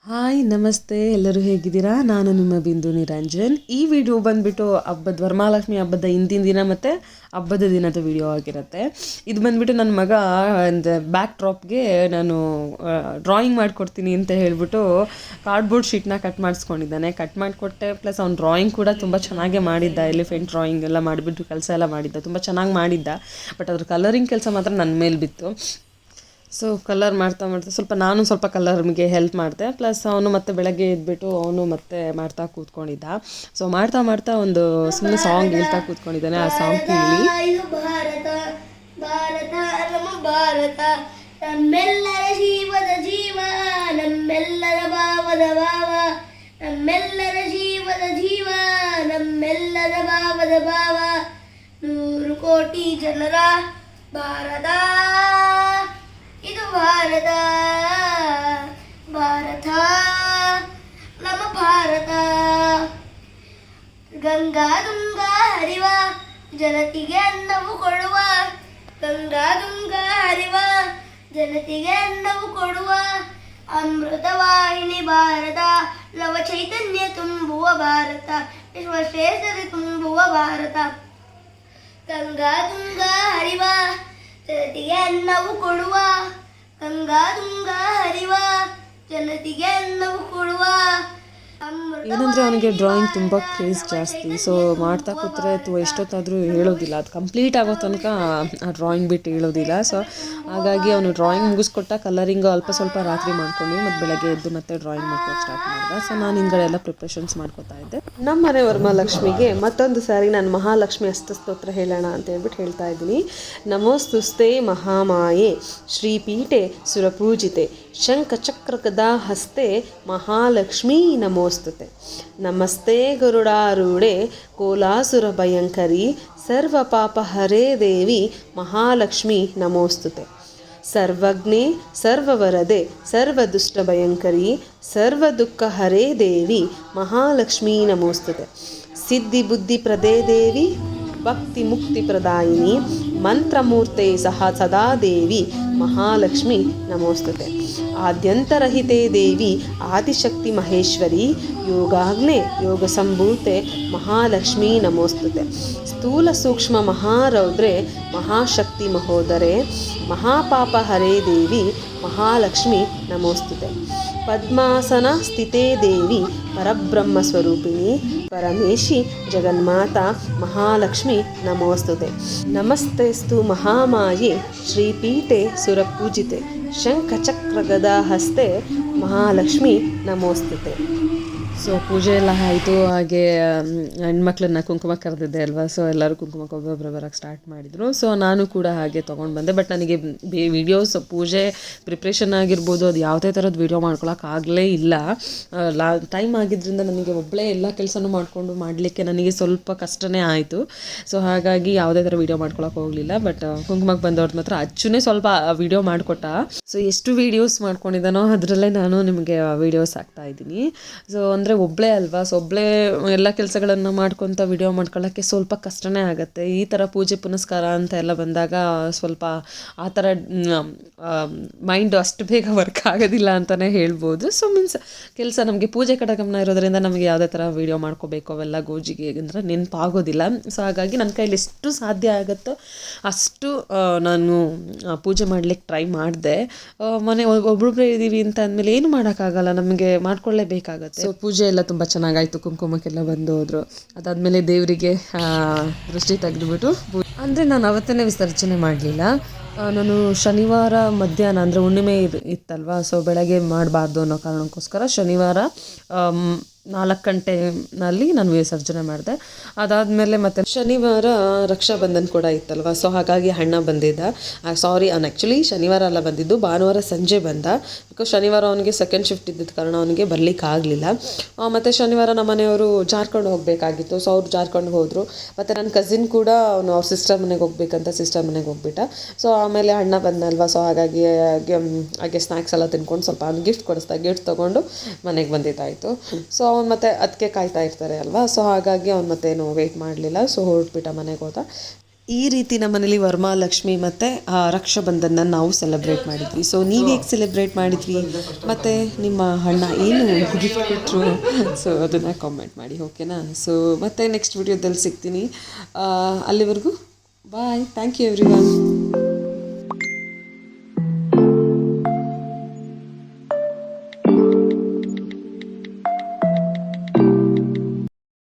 Hi ನಮಸ್ತೆ, ಎಲ್ಲರೂ ಹೇಗಿದ್ದೀರಾ? ನಾನು ನಿಮ್ಮ ಬಿಂದು ನಿರಂಜನ್. ಈ ವಿಡಿಯೋ ಬಂದುಬಿಟ್ಟು ವರಮಹಾಲಕ್ಷ್ಮಿ ಹಬ್ಬದ ಹಿಂದಿನ ದಿನ ಮತ್ತು ಹಬ್ಬದ ದಿನದ ವಿಡಿಯೋ ಆಗಿರುತ್ತೆ. ಇದು ಬಂದುಬಿಟ್ಟು ನನ್ನ ಮಗ ಒಂದು ಬ್ಯಾಕ್ ಡ್ರಾಪ್ಗೆ ನಾನು ಡ್ರಾಯಿಂಗ್ ಮಾಡಿಕೊಡ್ತೀನಿ ಅಂತ ಹೇಳ್ಬಿಟ್ಟು ಕಾರ್ಡ್ಬೋರ್ಡ್ ಶೀಟ್ನ ಕಟ್ ಮಾಡಿಕೊಟ್ಟೆ. ಪ್ಲಸ್ ಅವ್ನು ಡ್ರಾಯಿಂಗ್ ಕೂಡ ತುಂಬ ಚೆನ್ನಾಗೇ ಮಾಡಿದ್ದ. ಎಲಿಫೆಂಟ್ ಡ್ರಾಯಿಂಗ್ ಎಲ್ಲ ಮಾಡಿಬಿಟ್ಟು ಕೆಲಸ ಎಲ್ಲ ಮಾಡಿದ್ದ, ತುಂಬ ಚೆನ್ನಾಗಿ ಮಾಡಿದ್ದ. ಬಟ್ ಅದ್ರ ಕಲರಿಂಗ್ ಕೆಲಸ ಮಾತ್ರ ನನ್ನ ಮೇಲೆ ಬಿತ್ತು. ಸೊ ಕಲರ್ ಮಾಡ್ತಾ ನಾನು ಸ್ವಲ್ಪ ಕಲರ್ಗೆ ಹೆಲ್ಪ್ ಮಾಡಿದೆ. ಪ್ಲಸ್ ಅವನು ಮತ್ತೆ ಬೆಳಗ್ಗೆ ಎದ್ಬಿಟ್ಟು ಅವನು ಮತ್ತೆ ಮಾಡ್ತಾ ಕೂತ್ಕೊಂಡಿದ್ದ. ಸೊ ಮಾಡ್ತಾ ಒಂದು ಸುಮ್ಮನೆ ಸಾಂಗ್ ಹೇಳ್ತಾ ಕೂತ್ಕೊಂಡಿದ್ದಾನೆ. ಆ ಸಾಂಗ್ ಕೇಳಿ. ಭಾರತ ನಮ್ಮ ಭಾರತ, ನಮ್ಮೆಲ್ಲರ ಜೀವದ ಜೀವ, ನಮ್ಮೆಲ್ಲರ ಭಾವದ ಭಾವ, ನಮ್ಮೆಲ್ಲರ ಜೀವದ ಜೀವ, ನಮ್ಮೆಲ್ಲರ ಭಾವದ ಭಾವ, 100 ಕೋಟಿ ಜನರ ಭಾರತ, ಇದು ಭಾರತ, ಭಾರತ ನಮ್ಮ ಭಾರತ. ಗಂಗಾ ತುಂಗಾ ಹರಿವ, ಜನತೆಗೆ ಅನ್ನವು ಕೊಡುವ, ಗಂಗಾ ತುಂಗಾ ಹರಿವ, ಜನತೆಗೆ ಅನ್ನವು ಕೊಡುವ, ಅಮೃತವಾಹಿನಿ ಭಾರತ, ನವ ಚೈತನ್ಯ ತುಂಬುವ ಭಾರತ, ವಿಶ್ವಶ್ರೇಷ್ಠತೆ ತುಂಬುವ ಭಾರತ. ಗಂಗಾ ತುಂಗಾ ಹರಿವ, ಜನತೆಗೆ ಅನ್ನವು ಕೊಡುವ, ಗಂಗಾ ತುಂಗಾ ಹರಿವ, ಜನತೆಗೆ ಅನ್ನವು ಕೊಡುವ. ಏನಂದರೆ ಅವನಿಗೆ ಡ್ರಾಯಿಂಗ್ ತುಂಬ ಕ್ರೇಜ್ ಜಾಸ್ತಿ. ಸೊ ಮಾಡ್ತಾ ಕೂತ್ರೆ ಎಷ್ಟೊತ್ತಾದರೂ ಹೇಳೋದಿಲ್ಲ, ಅದು ಕಂಪ್ಲೀಟ್ ಆಗೋ ತನಕ ಆ ಡ್ರಾಯಿಂಗ್ ಬಿಟ್ಟು ಹೇಳೋದಿಲ್ಲ. ಸೊ ಹಾಗಾಗಿ ಅವನು ಡ್ರಾಯಿಂಗ್ ಮುಗಿಸ್ಕೊಟ್ಟ, ಕಲರಿಂಗ್ ಅಲ್ಪ ಸ್ವಲ್ಪ ರಾತ್ರಿ ಮಾಡ್ಕೊಂಡ್ವಿ, ಮತ್ತು ಬೆಳಗ್ಗೆ ಎದ್ದು ಮತ್ತೆ ಡ್ರಾಯಿಂಗ್ ಮಾಡ್ಕೊಕ್ಕೆ ಸ್ಟಾರ್ಟ್ ಮಾಡಿದೆ. ಸೊ ನಾನು ಹಿಂದ್ಗಡೆ ಎಲ್ಲ ಪ್ರಿಪ್ರೇಷನ್ಸ್ ಮಾಡ್ಕೊತಾ ಇದ್ದೆ. ನಮ್ಮ ಮನೆ ವರಮಹಾಲಕ್ಷ್ಮಿಗೆ ಮತ್ತೊಂದು ಸಾರಿ ನಾನು ಮಹಾಲಕ್ಷ್ಮಿ ಅಷ್ಟಸ್ತೋತ್ರ ಹೇಳೋಣ ಅಂತ ಹೇಳ್ಬಿಟ್ಟು ಹೇಳ್ತಾ ಇದ್ದೀನಿ. ನಮೋಸ್ತುಸ್ತೆ ಮಹಾಮಾಯೆ ಶ್ರೀಪೀಠೆ ಸುರಪೂಜಿತೆ ಶಂಖಚಕ್ರ ಗದಾ ಹಸ್ತೆ ಮಹಾಲಕ್ಷ್ಮೀ ನಮೋಸ್ತುತೆ. ನಮಸ್ತೆ ಗರುಡಾರೂಢೆ ಕೋಲಾಸುರ ಭಯಂಕರಿ ಸರ್ವ ಪಾಪ ಹರೇ ದೇವಿ ಮಹಾಲಕ್ಷ್ಮೀ ನಮೋಸ್ತುತೆ. ಸರ್ವಜ್ಞೆ ಸರ್ವವರದೆ ಸರ್ವದುಷ್ಟ ಭಯಂಕರಿ ಸರ್ವ ದುಃಖ ಹರೇ ದೇವಿ ಮಹಾಲಕ್ಷ್ಮೀ ನಮೋಸ್ತುತೆ. ಸಿದ್ಧಿ ಬುದ್ಧಿ ಪ್ರದೇ ದೇವಿ ಭಕ್ತಿ ಮುಕ್ತಿ ಪ್ರದಾಯಿನಿ ಮಂತ್ರಮೂರ್ತೆ ಸಹ ಸದಾ ದೇವಿ ಮಹಾಲಕ್ಷ್ಮಿ ನಮೋಸ್ತುತೆ. ಆದ್ಯಂತರಹಿತೆ ದೇವಿ ಆದಿಶಕ್ತಿ ಮಹೇಶ್ವರಿ ಯೋಗಾಗ್ನೆ ಯೋಗ ಸಂಭೂತೆ ಮಹಾಲಕ್ಷ್ಮೀ ನಮೋಸ್ತುತೆ. ಸ್ಥೂಲ ಸೂಕ್ಷ್ಮ ಮಹಾರೌದ್ರೆ ಮಹಾಶಕ್ತಿ ಮಹೋದರೆ ಮಹಾಪಾಪ ಹರೇ ದೇವಿ ಮಹಾಲಕ್ಷ್ಮಿ ನಮೋಸ್ತುತೆ. ಪದ್ಮಾಸನ ಸ್ಥಿತೇ ದೇವಿ ಪರಬ್ರಹ್ಮ ಸ್ವರೂಪಿಣಿ ಪರಮೇಶಿ ಜಗನ್ಮಾತಾ ಮಹಾಲಕ್ಷ್ಮಿ ನಮೋಸ್ತುತೆ. ನಮಸ್ತೆಸ್ತು ಮಹಾಮಾಯೆ ಶ್ರೀಪೀಠೆ ಸುರಪೂಜಿತೆ ಶಂಖಚಕ್ರ ಗದಾ ಹಸ್ತೆ ಮಹಾಲಕ್ಷ್ಮಿ ನಮೋಸ್ತುತೆ. ಸೊ ಪೂಜೆ ಎಲ್ಲ ಆಯಿತು. ಹಾಗೆ ಹೆಣ್ಮಕ್ಳನ್ನ ಕುಂಕುಮ ಕರೆದಿದ್ದೆ ಅಲ್ವಾ, ಸೊ ಎಲ್ಲರೂ ಕುಂಕುಮಕ್ಕೆ ಒಬ್ಬೊಬ್ಬರು ಬರೋಕ್ಕೆ ಸ್ಟಾರ್ಟ್ ಮಾಡಿದರು. ಸೊ ನಾನು ಕೂಡ ಹಾಗೆ ತೊಗೊಂಡು ಬಂದೆ. ಬಟ್ ನನಗೆ ವೀಡಿಯೋಸ್ ಪೂಜೆ ಪ್ರಿಪ್ರೇಷನ್ ಆಗಿರ್ಬೋದು, ಅದು ಯಾವುದೇ ಥರದ ವೀಡಿಯೋ ಮಾಡ್ಕೊಳಕ್ಕಾಗಲೇ ಇಲ್ಲ. ಟೈಮ್ ಆಗಿದ್ದರಿಂದ ನನಗೆ ಒಬ್ಬಳೇ ಎಲ್ಲ ಕೆಲಸನೂ ಮಾಡಿಕೊಂಡು ಮಾಡಲಿಕ್ಕೆ ನನಗೆ ಸ್ವಲ್ಪ ಕಷ್ಟನೇ ಆಯಿತು. ಸೊ ಹಾಗಾಗಿ ಯಾವುದೇ ಥರ ವೀಡಿಯೋ ಮಾಡ್ಕೊಳಕ್ಕೆ ಹೋಗಲಿಲ್ಲ. ಬಟ್ ಕುಂಕುಮಕ್ಕೆ ಬಂದವ್ರದ್ದು ಮಾತ್ರ ಅಚ್ಚುನೇ ಸ್ವಲ್ಪ ವೀಡಿಯೋ ಮಾಡಿಕೊಟ್ಟ. ಸೊ ಎಷ್ಟು ವೀಡಿಯೋಸ್ ಮಾಡ್ಕೊಂಡಿದ್ದಾನೋ ಅದರಲ್ಲೇ ನಾನು ನಿಮಗೆ ವೀಡಿಯೋಸ್ ಹಾಕ್ತಾಯಿದ್ದೀನಿ. ಸೊ ಅಂದರೆ ಒಬ್ಬಳೇ ಅಲ್ವಾ, ಸೊ ಒಬ್ಬಳೇ ಎಲ್ಲ ಕೆಲಸಗಳನ್ನು ಮಾಡ್ಕೊತ ವಿಡಿಯೋ ಮಾಡ್ಕೊಳ್ಳೋಕ್ಕೆ ಸ್ವಲ್ಪ ಕಷ್ಟನೇ ಆಗುತ್ತೆ. ಈ ಥರ ಪೂಜೆ ಪುನಸ್ಕಾರ ಅಂತ ಎಲ್ಲ ಬಂದಾಗ ಸ್ವಲ್ಪ ಆ ಥರ ಮೈಂಡು ಅಷ್ಟು ಬೇಗ ವರ್ಕ್ ಆಗೋದಿಲ್ಲ ಅಂತಲೇ ಹೇಳ್ಬೋದು. ಸೊ ಮೀನ್ಸ್ ಕೆಲಸ ನಮಗೆ ಪೂಜೆ ಕಡೆ ಗಮನ ಇರೋದ್ರಿಂದ ನಮಗೆ ಯಾವುದೇ ಥರ ವೀಡಿಯೋ ಮಾಡ್ಕೋಬೇಕು ಅವೆಲ್ಲ ಗೋಜಿಗೆ ಅಂದರೆ ನೆನಪಾಗೋದಿಲ್ಲ. ಸೊ ಹಾಗಾಗಿ ನನ್ನ ಕೈಲಿ ಎಷ್ಟು ಸಾಧ್ಯ ಆಗುತ್ತೋ ಅಷ್ಟು ನಾನು ಪೂಜೆ ಮಾಡಲಿಕ್ಕೆ ಟ್ರೈ ಮಾಡಿದೆ. ಮನೆ ಒಬ್ಬೊಬ್ಬರೇ ಇದ್ದೀವಿ ಅಂತ ಅಂದಮೇಲೆ ಏನು ಮಾಡೋಕ್ಕಾಗಲ್ಲ, ನಮಗೆ ಮಾಡ್ಕೊಳ್ಳೇಬೇಕಾಗತ್ತೆ. ಸೊ ಪೂಜೆ ಎಲ್ಲ ತುಂಬ ಚೆನ್ನಾಗಾಯಿತು, ಕುಂಕುಮಕ್ಕೆಲ್ಲ ಬಂದು ಹೋದರು. ಅದಾದಮೇಲೆ ದೇವರಿಗೆ ದೃಷ್ಟಿ ತೆಗೆದುಬಿಟ್ಟು ಅಂದರೆ ನಾನು ಅವತ್ತೇ ವಿಸರ್ಜನೆ ಮಾಡಲಿಲ್ಲ. ನಾನು ಶನಿವಾರ ಮಧ್ಯಾಹ್ನ ಅಂದರೆ ಹುಣ್ಣಿಮೆ ಇತ್ತಲ್ವ, ಸೊ ಬೆಳಗ್ಗೆ ಮಾಡಬಾರ್ದು ಅನ್ನೋ ಕಾರಣಕ್ಕೋಸ್ಕರ ಶನಿವಾರ 4 ಗಂಟೆನಲ್ಲಿ ನಾನು ವಿಸರ್ಜನೆ ಮಾಡಿದೆ. ಅದಾದಮೇಲೆ ಮತ್ತು ಶನಿವಾರ ರಕ್ಷಾಬಂಧನ ಕೂಡ ಇತ್ತಲ್ವ, ಸೊ ಹಾಗಾಗಿ ಅಣ್ಣ ಬಂದಿದ್ದ. ಆ್ಯಕ್ಚುಲಿ ಶನಿವಾರ ಅಲ್ಲ ಬಂದಿದ್ದು, ಭಾನುವಾರ ಸಂಜೆ ಬಂದ. ಬಿಕಾಸ್ ಶನಿವಾರ ಅವನಿಗೆ ಸೆಕೆಂಡ್ ಶಿಫ್ಟ್ ಇದ್ದಿದ್ದ ಕಾರಣ ಅವನಿಗೆ ಬರಲಿಕ್ಕೆ ಆಗಲಿಲ್ಲ. ಮತ್ತು ಶನಿವಾರ ನಮ್ಮ ಮನೆಯವರು ಜಾರ್ಖಂಡ್ ಹೋಗಬೇಕಾಗಿತ್ತು, ಸೊ ಅವ್ರು ಜಾರ್ಖಂಡ್ಗೆ ಹೋದರು. ಮತ್ತು ನನ್ನ ಕಸಿನ್ ಕೂಡ ಅವನು ಅವ್ರ ಸಿಸ್ಟರ್ ಮನೆಗೆ ಹೋಗ್ಬೇಕಂತ ಸಿಸ್ಟರ್ ಮನೆಗೆ ಹೋಗ್ಬಿಟ್ಟ. ಸೊ ಆಮೇಲೆ ಅಣ್ಣ ಬಂದಲ್ವ, ಸೊ ಹಾಗಾಗಿ ಹಾಗೆ ಸ್ನ್ಯಾಕ್ಸ್ ಎಲ್ಲ ತಿನ್ಕೊಂಡು ಸ್ವಲ್ಪ ಅವ್ನು ಗಿಫ್ಟ್ ಗಿಫ್ಟ್ ತೊಗೊಂಡು ಮನೆಗೆ ಬಂದಿದ್ದಾಯಿತು. ಸೊ ಅವ್ನು ಮತ್ತೆ ಅದಕ್ಕೆ ಕಾಯ್ತಾ ಇರ್ತಾರೆ ಅಲ್ವಾ, ಸೊ ಹಾಗಾಗಿ ಅವ್ನು ಮತ್ತೇನು ವೆಯ್ಟ್ ಮಾಡಲಿಲ್ಲ. ಸೊ ಹೊರಟ್ಬಿಟ್ಟ, ಮನೆಗೆ ಹೋದ. ಈ ರೀತಿ ನಮ್ಮನೇಲಿ ವರಮಹಾಲಕ್ಷ್ಮಿ ಮತ್ತು ರಕ್ಷಾಬಂಧನ ನಾವು ಸೆಲೆಬ್ರೇಟ್ ಮಾಡಿದ್ವಿ. ಸೊ ನೀವು ಹೇಗೆ ಸೆಲೆಬ್ರೇಟ್ ಮಾಡಿದ್ವಿ ಮತ್ತು ನಿಮ್ಮ ಅಣ್ಣ ಏನು ಗಿಫ್ಟ್ ಕೊಟ್ಟರು, ಸೊ ಅದನ್ನು ಕಾಮೆಂಟ್ ಮಾಡಿ, ಓಕೆನಾ. ಸೊ ಮತ್ತೆ ನೆಕ್ಸ್ಟ್ ವಿಡಿಯೋದಲ್ಲಿ ಸಿಗ್ತೀನಿ. ಅಲ್ಲಿವರೆಗೂ bye. Thank you every one.